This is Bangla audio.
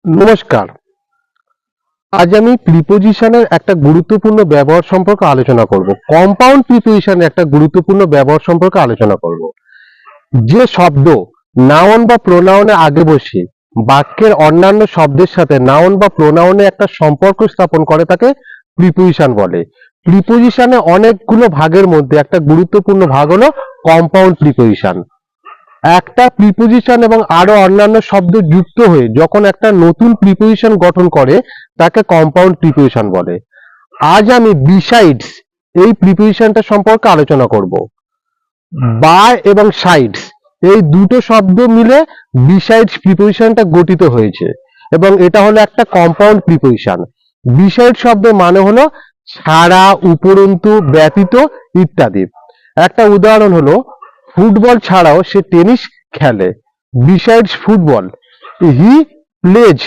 নমস্কার। আজ আমি প্রিপোজিশনের একটা গুরুত্বপূর্ণ ব্যবহার সম্পর্কে আলোচনা করব। কম্পাউন্ড প্রিপোজিশনের একটা গুরুত্বপূর্ণ ব্যবহার সম্পর্কে আলোচনা করব। যে শব্দ নাউন বা প্রোনাউনের আগে বসে বাক্যের অন্যান্য শব্দের সাথে নাউন বা প্রোনাউনে একটা সম্পর্ক স্থাপন করে তাকে প্রিপোজিশন বলে। প্রিপোজিশনে অনেকগুলো ভাগের মধ্যে একটা গুরুত্বপূর্ণ ভাগ হলো কম্পাউন্ড প্রিপোজিশন। একটা প্রিপোজিশন এবং আরো অন্যান্য শব্দ যুক্ত হয়ে যখন একটা নতুন প্রিপোজিশন গঠন করে তাকে কম্পাউন্ড প্রিপোজিশন বলে। আজ আমি বিসাইডস এই প্রিপোজিশনটা সম্পর্কে আলোচনা করব। বাই এবং সাইডস এই দুটো শব্দ মিলে বিসাইডস প্রিপোজিশনটা গঠিত হয়েছে এবং এটা হলো একটা কম্পাউন্ড প্রিপোজিশন। বিসাইড শব্দের মানে হলো ছাড়া, উপরন্তু, ব্যতীত ইত্যাদি। একটা উদাহরণ হলো ফুটবল ছাড়াও সে টেনিস খেলে। Besides football he plays